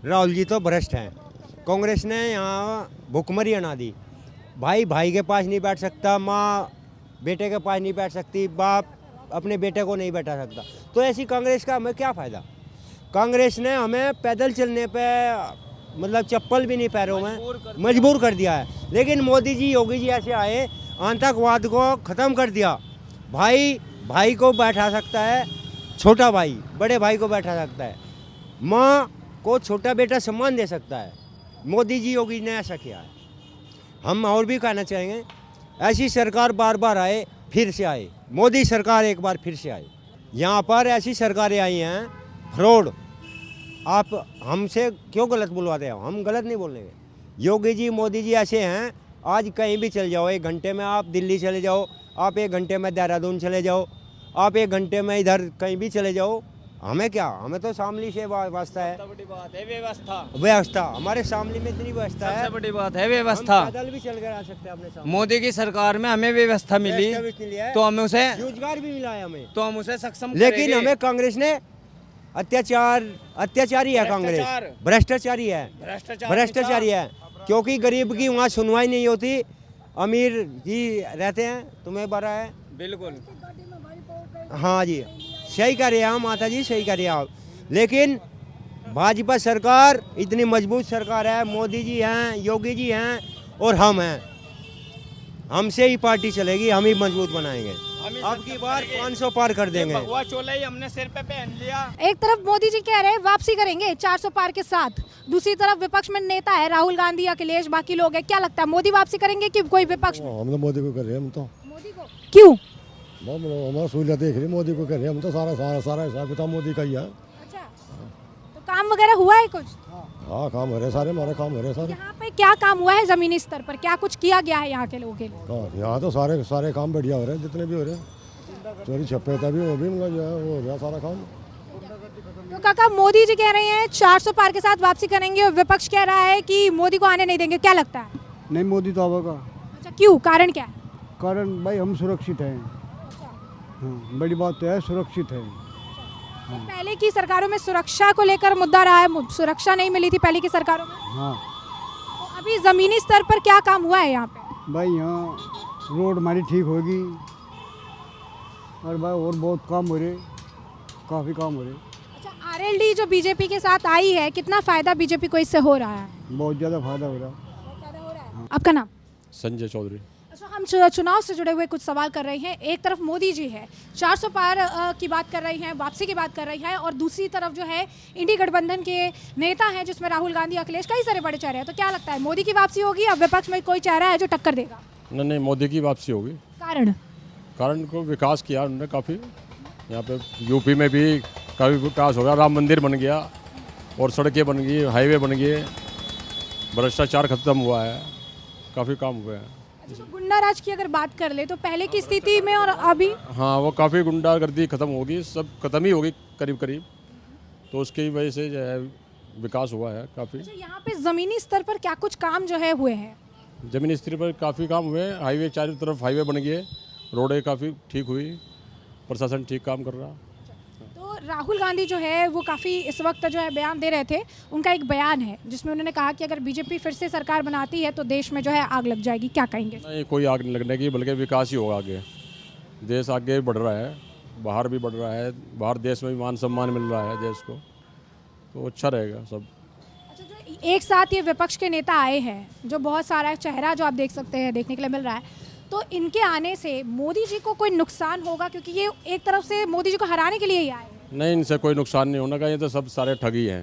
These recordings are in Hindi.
राहुल जी तो भ्रष्ट हैं। कांग्रेस ने यहाँ भुखमरी बना दी। भाई भाई के पास नहीं बैठ सकता, माँ बेटे के पास नहीं बैठ सकती, बाप अपने बेटे को नहीं बैठा सकता। तो ऐसी कांग्रेस का हमें क्या फ़ायदा। कांग्रेस ने हमें पैदल चलने पे मतलब चप्पल भी नहीं पैरों में मजबूर कर दिया है। लेकिन मोदी जी योगी जी ऐसे आए, आतंकवाद को ख़त्म कर दिया। भाई भाई को बैठा सकता है, छोटा भाई बड़े भाई को बैठा सकता है, माँ को छोटा बेटा सम्मान दे सकता है। मोदी जी योगी ने ऐसा किया है। हम और भी कहना चाहेंगे, ऐसी सरकार बार बार आए, फिर से आए। मोदी सरकार एक बार फिर से आए। यहाँ पर ऐसी सरकारें आई हैं फ्रॉड। आप हमसे क्यों गलत बुलवाते हो? हम गलत नहीं बोलेंगे। योगी जी मोदी जी ऐसे हैं, आज कहीं भी चल जाओ, 1 घंटे में आप दिल्ली चले जाओ, आप 1 घंटे में देहरादून चले जाओ, आप 1 घंटे में इधर कहीं भी चले जाओ। हमें क्या, हमें तो शामली से वास्ता है। बड़ी बात है व्यवस्था। व्यवस्था हमारे शामली में इतनी व्यवस्था है, सबसे बड़ी बात है व्यवस्था। हम पैदल भी चल कर आ सकते हैं अपने सामने। मोदी की सरकार में हमें व्यवस्था मिली तो हमें उसे रोजगार भी मिला है हमें, तो हम उसे सक्षम लेकिन करेंगे। हमें कांग्रेस ने अत्याचारी है। कांग्रेस भ्रष्टाचारी है, भ्रष्टाचारी है। क्योंकि गरीब की वहाँ सुनवाई नहीं होती, अमीर जी रहते हैं। तुम्हें बड़ा है बिल्कुल। हाँ जी, सही कह रहे हैं आप माता जी, सही कह रहे हैं आप। लेकिन भाजपा सरकार इतनी मजबूत सरकार है, मोदी जी हैं, योगी जी हैं और हम हैं। हमसे ही पार्टी चलेगी, हम ही मजबूत बनाएंगे। अब की बार 500 पार कर देंगे। भगवा चोला ही हमने सिर पे पहन लिया। एक तरफ मोदी जी कह रहे हैं वापसी करेंगे 400 पार के साथ, दूसरी तरफ विपक्ष में नेता है राहुल गांधी, अखिलेश, बाकी लोग हैं। क्या लगता है मोदी वापसी करेंगे कि कोई विपक्ष में? हम तो मोदी को कर रहे हैं। हम तो मोदी को क्यों? हमारा सहूलियत देख रही मोदी को कर रहे हैं। हम तो सारा हिसाब किताब मोदी का ही है। अच्छा, तो काम वगैरह हुआ है कुछ? हाँ, काम हो रहे सारे, हमारे काम हो रहे सारे। यहाँ पे क्या काम हुआ है जमीनी स्तर पर? क्या कुछ किया गया है यहाँ के लोगों के लिए? हाँ, यहाँ तो सारे काम बढ़िया हो रहे हैं, जितने भी हो रहे हैं। चोरी छप्पे भी वो भी उनका जो है वो हो गया सारा काम। तो काका, मोदी जी कह रहे हैं 400 पार के साथ वापसी करेंगे और विपक्ष कह रहा है कि मोदी को आने नहीं देंगे। क्या लगता है? नहीं, मोदी तो आवेगा। अच्छा, क्यों? कारण क्या है? कारण भाई हम सुरक्षित हैं। हाँ, बड़ी बात तो है, सुरक्षित है। तो पहले की सरकारों में सुरक्षा को लेकर मुद्दा रहा है, सुरक्षा नहीं मिली थी पहले की सरकारों में। हाँ तो अभी जमीनी स्तर पर क्या काम हुआ है यहाँ पे? भाई, यहाँ रोड हमारी ठीक होगी और भाई और बहुत काम हो रहे, काफ़ी काम हो रहे। अच्छा, आरएलडी जो बीजेपी के साथ आई है, कितना फायदा बीजेपी को इससे हो रहा है? बहुत ज़्यादा फायदा हो रहा। आपका नाम? संजय चौधरी। अच्छा, हम चुनाव से जुड़े हुए कुछ सवाल कर रहे हैं। एक तरफ मोदी जी है, 400 पार की बात कर रही हैं, वापसी की बात कर रही हैं, और दूसरी तरफ जो है इंडी गठबंधन के नेता हैं जिसमें राहुल गांधी, अखिलेश, कई सारे बड़े चेहरे हैं। तो क्या लगता है मोदी की वापसी होगी या विपक्ष में कोई चेहरा है जो टक्कर देगा? नहीं, मोदी की वापसी होगी। कारण को विकास किया उन्होंने काफ़ी। यहाँ पे यूपी में भी काफ़ी विकास हो गया, राम मंदिर बन गया और सड़कें बन गई, हाईवे बन गए, भ्रष्टाचार खत्म हुआ है, काफ़ी काम हुए हैं। अच्छा, तो गुंडा राज की अगर बात कर ले तो पहले की स्थिति में और अभी? हाँ, वो काफ़ी गुंडागर्दी खत्म होगी, सब खत्म ही होगी करीब करीब। तो उसकी वजह से जो है विकास हुआ है काफ़ी। अच्छा, यहाँ पे ज़मीनी स्तर पर क्या कुछ काम जो है हुए हैं? ज़मीनी स्तर पर काफ़ी काम हुए हैं। हाईवे चारों तरफ हाईवे बन गए, रोडें काफ़ी ठीक हुई, प्रशासन ठीक काम कर रहा। तो राहुल गांधी जो है वो काफ़ी इस वक्त जो है बयान दे रहे थे। उनका एक बयान है जिसमें उन्होंने कहा कि अगर बीजेपी फिर से सरकार बनाती है तो देश में जो है आग लग जाएगी। क्या कहेंगे? नहीं, कोई आग नहीं लगने की, बल्कि विकास ही होगा आगे। देश आगे बढ़ रहा है, बाहर भी बढ़ रहा है, बाहर देश में भी मान सम्मान मिल रहा है देश को, तो अच्छा रहेगा सब। अच्छा, जो एक साथ ये विपक्ष के नेता आए हैं, जो बहुत सारा चेहरा जो आप देख सकते हैं, देखने के लिए मिल रहा है, तो इनके आने से मोदी जी को कोई नुकसान होगा? क्योंकि ये एक तरफ से मोदी जी को हराने के लिए ही आए हैं। नहीं, इनसे कोई नुकसान नहीं होने का। ये तो सब सारे ठगी हैं।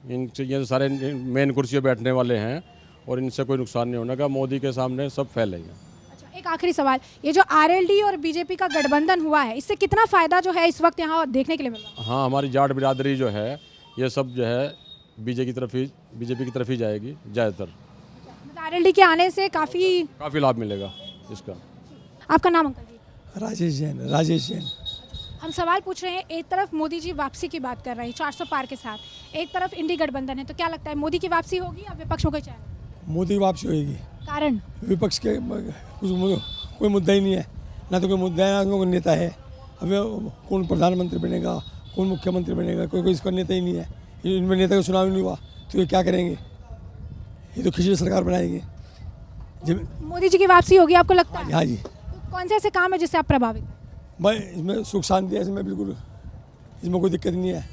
इनसे ये तो सारे मेन कुर्सी पे बैठने वाले हैं और इनसे कोई नुकसान नहीं होने का। मोदी के सामने सब फेल है। अच्छा, एक आखिरी सवाल, ये जो आरएलडी और बीजेपी का गठबंधन हुआ है, इससे कितना फायदा जो है इस वक्त यहाँ देखने के लिए मिल रहा है? हाँ, हमारी जाट बिरादरी जो है ये सब जो है बीजेपी की तरफ ही जाएगी ज़्यादातर। आरएलडी के आने से काफ़ी लाभ मिलेगा इसका। आपका नाम अंकल जी? राजेश जैन। हम सवाल पूछ रहे हैं, एक तरफ मोदी जी वापसी की बात कर रहे हैं 400 पार के साथ, एक तरफ इंडी गठबंधन है, तो क्या लगता है मोदी की वापसी होगी या विपक्ष में कोई चेहरा? मोदी की वापसी होगी। कारण? विपक्ष के कोई मुद्दा ही नहीं है, ना तो कोई मुद्दा है, ना कोई नेता है। अब कौन प्रधानमंत्री बनेगा, कौन मुख्यमंत्री बनेगा, कोई इसका नेता ही नहीं है। इनमें नेता का चुनाव ही नहीं हुआ, तो ये क्या करेंगे? ये तो खिचड़ी सरकार बनाएंगे। जब मोदी जी की वापसी होगी आपको लगता है? हाँ जी, तो कौन से ऐसे काम है जिससे आप प्रभावित हैं? भाई इसमें सुख शांति है, इसमें बिल्कुल इसमें कोई दिक्कत नहीं है।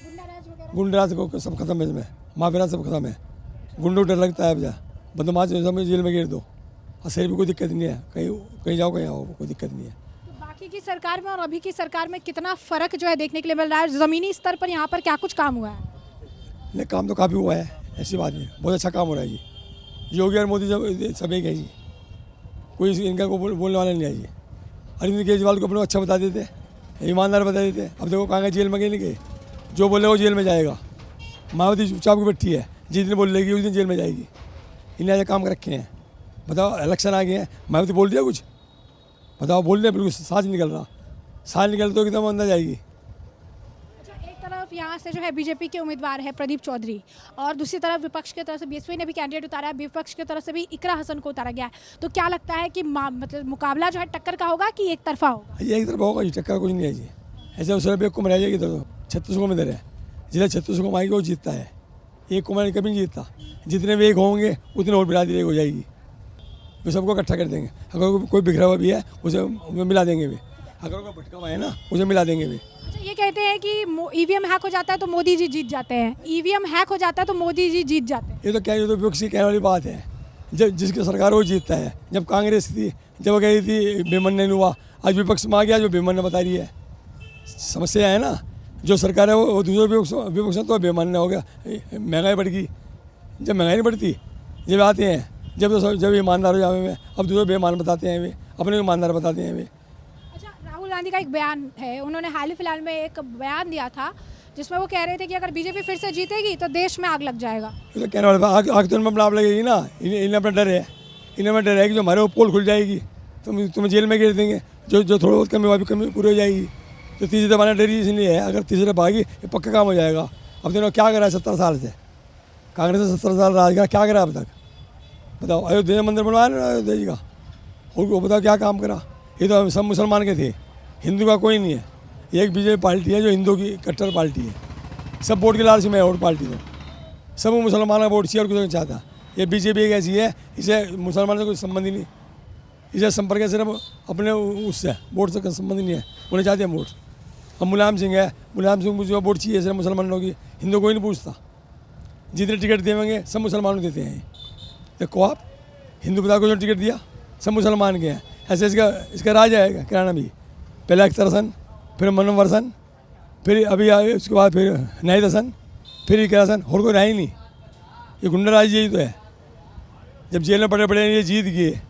गुंडाराज वगैरह? गुंडराज को सब खत्म है, इसमें माफिया सब खत्म है। गुंडों को डर लगता है, अब बदमाश सब जेल में गिर दो और शहर में कोई दिक्कत नहीं है, कहीं कहीं जाओ कहीं आओ, कोई दिक्कत नहीं है। तो बाकी की सरकार में और अभी की सरकार में कितना फर्क जो है देखने के लिए मिल रहा है? ज़मीनी स्तर पर यहाँ पर क्या कुछ काम हुआ है? नहीं, काम तो काफ़ी हुआ है, ऐसी बात नहीं, बहुत अच्छा काम हो रहा है जी। योगी और मोदी सब एक है जी, कोई इनका को बोलने वाला नहीं है जी। अरविंद केजरीवाल को अपने अच्छा बता देते, ईमानदार बता देते। अब देखो कहाँ जेल में गए नहीं गए, जो बोले वो जेल में जाएगा। मायावती चुपचाप की बैठी है, जिस दिन बोल लेगी उस दिन जेल में जाएगी। इन्हें ऐसे काम कर रखे हैं। बताओ, इलेक्शन आ गए हैं, मायावती बोल दिया कुछ? बताओ, बोल दिया, बिल्कुल सांस निकल रहा, सांस निकल तो एकदम अंदर जाएगी। अच्छा, एक तरफ यहाँ से जो है बीजेपी के उम्मीदवार है प्रदीप चौधरी और दूसरी तरफ विपक्ष की तरफ से बीएसपी ने भी कैंडिडेट उतारा है, विपक्ष की तरफ से भी इकरा हसन को उतारा गया है। तो क्या लगता है कि मतलब मुकाबला जो है टक्कर का होगा कि एक तरफा होगा? ये एक तरफ होगा जी, टक्कर कुछ नहीं है जी। ऐसे उस तरफ एक कुमार जाएगी, इधर तो छत्तीसगढ़ में इधर है, जिधर छत्तीसगढ़ आएगी वो जीतता है। एक कुमार कभी नहीं जीतता, जितने भी एक होंगे उतने और बिरादरी एक हो जाएगी। वे सबको इकट्ठा कर देंगे। अगर कोई बिखरा हुआ भी है उसे मिला देंगे वे, अगर कोई भटका हुआ है ना उसे मिला देंगे वे। अच्छा, ये कहते हैं कि ईवीएम हैक हो जाता है तो मोदी जी जीत जाते हैं, ईवीएम हैक हो जाता है तो मोदी जी जीत जाते हैं। ये तो क्या, ये तो विपक्ष की कहने वाली बात है। जब जिसकी सरकार वो जीतता है। जब कांग्रेस थी, जब कह रही थी बेमन नहीं हुआ, आज विपक्ष में आ गया जो बेमन बता रही है। समस्या है ना, जो सरकार है वो दूसरे विपक्ष तो बेमान हो गया, महंगाई बढ़ गई। जब महंगाई नहीं बढ़ती, जब आते हैं जब ईमानदार हो जाए में, अब दूसरे बेईमान बताते हैं वे, अपने ईमानदार बताते हैं वे। अच्छा, राहुल गांधी का एक बयान है, उन्होंने हाल ही फिलहाल में एक बयान दिया था जिसमें वो कह रहे थे कि अगर बीजेपी फिर से जीतेगी तो देश में आग लग जाएगा। ये तो कहने वाले आग तो इनमें अपना आप लगेगी ना, इन्हें अपना डर है, इन्हें अपना डर है कि जो हमारे वो पोल खुल जाएगी तुम्हें जेल में गिर देंगे, जो थोड़ा बहुत कमी वाली कमी पूरी हो जाएगी। तो तीसरी दफा डर इसलिए है, अगर तीसरे भागी ये पक्का काम हो जाएगा। अब देखो क्या करा है 70 साल से, कांग्रेस ने 70 साल राज करा, क्या करा अब तक? बताओ, अयोध्या मंदिर बनवाया ना अयोध्या जी का, और वो बताओ क्या काम करा? ये तो सब मुसलमान के थे, हिंदू का कोई नहीं है। एक बीजेपी पार्टी है जो हिंदू की कट्टर पार्टी है, सब वोट के लालच में है। और पार्टी तो सब मुसलमान का वोट चाहिए और कुछ नहीं चाहता। ये बीजेपी एक ऐसी है, इसे मुसलमान से कोई संबंध ही नहीं, इसे संपर्क सिर्फ अपने उससे वोट से संबंध नहीं है, उन्हें चाहते हैं वोट। अब मुलायम सिंह है, मुलायम सिंह को जो वोट चाहिए सिर्फ मुसलमानों की, हिंदू कोई नहीं पूछता। जितने टिकट देंगे सब मुसलमानों देते हैं। देखो आप, हिंदू पिता को जो टिकट दिया सब मुसलमान के हैं। ऐसे इसका राज है किराना भी, पहले अख्तर हसन, फिर मनोवर हसन, फिर अभी आए उसके बाद फिर नाहिद हसन, फिर इकरा हसन, और कोई रहा ही नहीं। ये गुंडा राज यही तो है। जब जेल में पड़े पड़े ये जीत गए,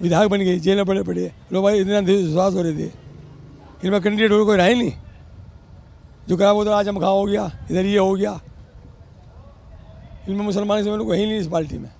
विधायक बन गए, जेल में पड़े पड़े लोग भाई इतना विश्वास हो रहे थे, इनमें कैंडिडेट हो कोई रहा ही नहीं। जो कहा वो तो आज हम खा हो गया, इधर ये हो गया। इनमें मुसलमान से लोग ही नहीं इस पार्टी में।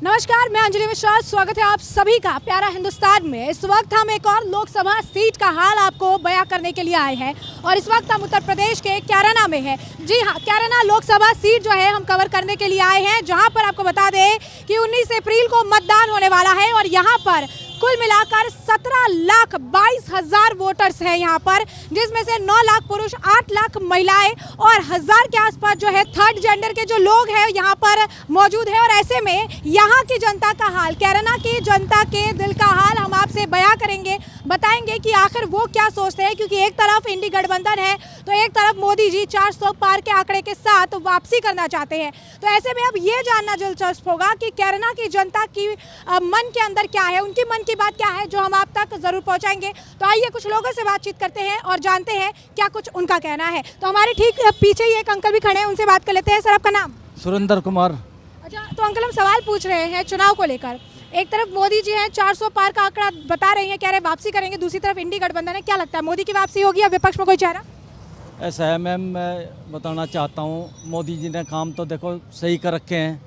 नमस्कार, मैं अंजलि मिश्रा, स्वागत है आप सभी का प्यारा हिंदुस्तान में। इस वक्त हम एक और लोकसभा सीट का हाल आपको बयां करने के लिए आए हैं और इस वक्त हम उत्तर प्रदेश के कैराना में हैं। जी हाँ, कैराना लोकसभा सीट जो है हम कवर करने के लिए आए हैं, जहां पर आपको बता दें कि 19 अप्रैल को मतदान होने वाला है और यहाँ पर कुल मिलाकर 17,22,000 वोटर्स हैं यहाँ पर, जिसमें से 9 लाख पुरुष, 8 लाख महिलाएं और 1000 के आसपास जो है थर्ड जेंडर के जो लोग हैं यहाँ पर मौजूद है। और ऐसे में यहाँ की जनता का हाल, कैराना की जनता के दिल का हाल हम आपसे बयां करेंगे, बताएंगे कि आखिर वो क्या सोचते हैं। क्योंकि एक तरफ इंडी गठबंधन है तो एक तरफ मोदी जी 400 पार के आंकड़े के साथ वापसी करना चाहते हैं। तो ऐसे में अब ये जानना दिलचस्प होगा कि कैराना की जनता की मन के अंदर क्या है, उनकी मन की बात क्या है, जो हम आप तक जरूर पहुंचाएंगे। तो आइए कुछ लोगों से बातचीत करते हैं और जानते हैं क्या कुछ उनका कहना है। तो हमारे ठीक पीछे ही एक अंकल भी खड़े हैं, उनसे बात कर लेते हैं। सर, आपका नाम? सुरेंद्र कुमार। अच्छा, तो अंकल हम सवाल पूछ रहे हैं चुनाव को लेकर। एक तरफ मोदी जी हैं, 400 पार का आंकड़ा बता रहे हैं, कह रहे हैं वापसी करेंगे, दूसरी तरफ इंडी गठबंधन है। क्या लगता है, मोदी की वापसी होगी या विपक्ष में कोई चेहरा? ऐसा है मैम, मैं बताना चाहता हूँ, मोदी जी ने काम तो देखो सही कर रखे हैं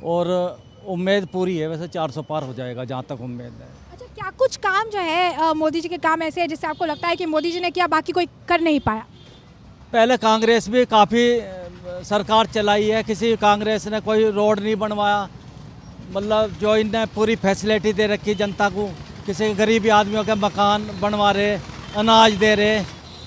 और उम्मीद पूरी है। वैसे 400 पार हो जाएगा जहाँ तक उम्मीद है। अच्छा, क्या कुछ काम जो है मोदी जी के काम ऐसे है जिससे आपको लगता है कि मोदी जी ने किया, बाकी कोई कर नहीं पाया? पहले कांग्रेस भी काफ़ी सरकार चलाई है, किसी कांग्रेस ने कोई रोड नहीं बनवाया। मतलब जो इनने पूरी फैसिलिटी दे रखी जनता को, किसी गरीबी आदमियों के मकान बनवा रहे, अनाज दे रहे,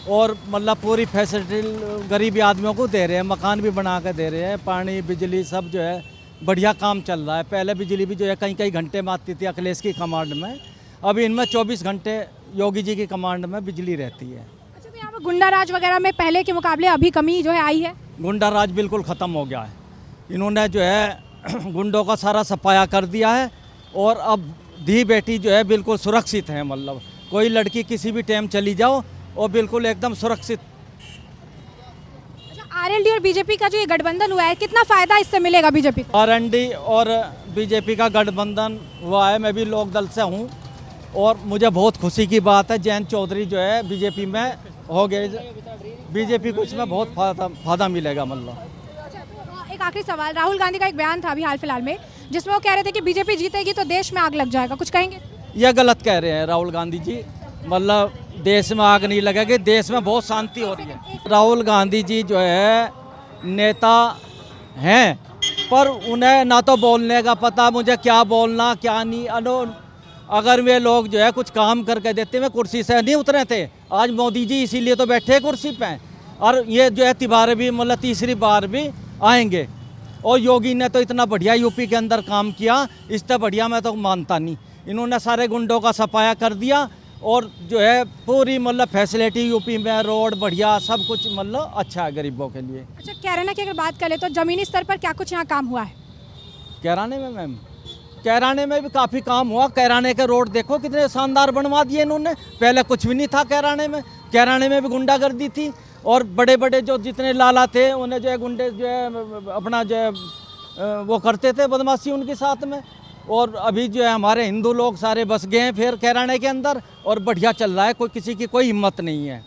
और मतलब पूरी फैसिलिटी गरीबी आदमियों को दे रहे हैं, मकान भी बना के दे रहे हैं, पानी बिजली सब जो है बढ़िया काम चल रहा है। पहले बिजली भी जो है कई कई घंटे में आती थी अखिलेश की कमांड में, अभी इनमें 24 घंटे योगी जी की कमांड में बिजली रहती है। अच्छा, तो यहाँ पर गुंडा राज वगैरह में पहले के मुकाबले अभी कमी जो है आई है? गुंडा राज बिल्कुल ख़त्म हो गया है। इन्होंने जो है गुंडों का सारा सफाया कर दिया है और अब धी बेटी जो है बिल्कुल सुरक्षित है। मतलब कोई लड़की किसी भी टाइम चली जाओ और बिल्कुल एकदम सुरक्षित। अच्छा, आरएलडी और बीजेपी का जो ये गठबंधन हुआ है, कितना फायदा इससे मिलेगा बीजेपी को? आरएनडी और बीजेपी का गठबंधन हुआ है, मैं भी लोक दल से हूँ और मुझे बहुत खुशी की बात है। जयंत चौधरी जो है बीजेपी में हो गए, बीजेपी को इसमें बहुत फायदा मिलेगा। मतलब एक आखिरी सवाल, राहुल गांधी का एक बयान था अभी हाल फिलहाल में जिसमें वो कह रहे थे कि बीजेपी जीतेगी तो देश में आग लग जाएगा, कुछ कहेंगे? यह गलत कह रहे हैं राहुल गांधी जी। मतलब देश में आग नहीं लगेगी, देश में बहुत शांति हो रही है। राहुल गांधी जी जो है नेता हैं, पर उन्हें ना तो बोलने का पता, मुझे क्या बोलना क्या नहीं। अगर वे लोग जो है कुछ काम करके देते, वे कुर्सी से नहीं उतरे थे। आज मोदी जी इसीलिए तो बैठे कुर्सी पे, और ये जो है तिबारे भी मतलब तीसरी बार भी आएंगे। और योगी ने तो इतना बढ़िया यूपी के अंदर काम किया, इससे बढ़िया मैं तो मानता नहीं। इन्होंने सारे गुंडों का सफाया कर दिया और जो है पूरी मतलब फैसिलिटी यूपी में, रोड बढ़िया, सब कुछ मतलब अच्छा है गरीबों के लिए। अच्छा, कैराना की अगर बात करें तो जमीनी स्तर पर क्या कुछ यहाँ काम हुआ है? कैराने में मैम, कैराने में भी काफ़ी काम हुआ। कैराने के रोड देखो कितने शानदार बनवा दिए इन्होंने, पहले कुछ भी नहीं था कैराने में। कैराने में भी गुंडागर्दी थी और बड़े बड़े जो जितने लाला थे उन्हें जो है गुंडे जो है अपना जो है वो करते थे बदमाशी उनके साथ में। और अभी जो है हमारे हिंदू लोग सारे बस गए हैं फिर कैराने के अंदर और बढ़िया चल रहा है, कोई किसी की कोई हिम्मत नहीं है।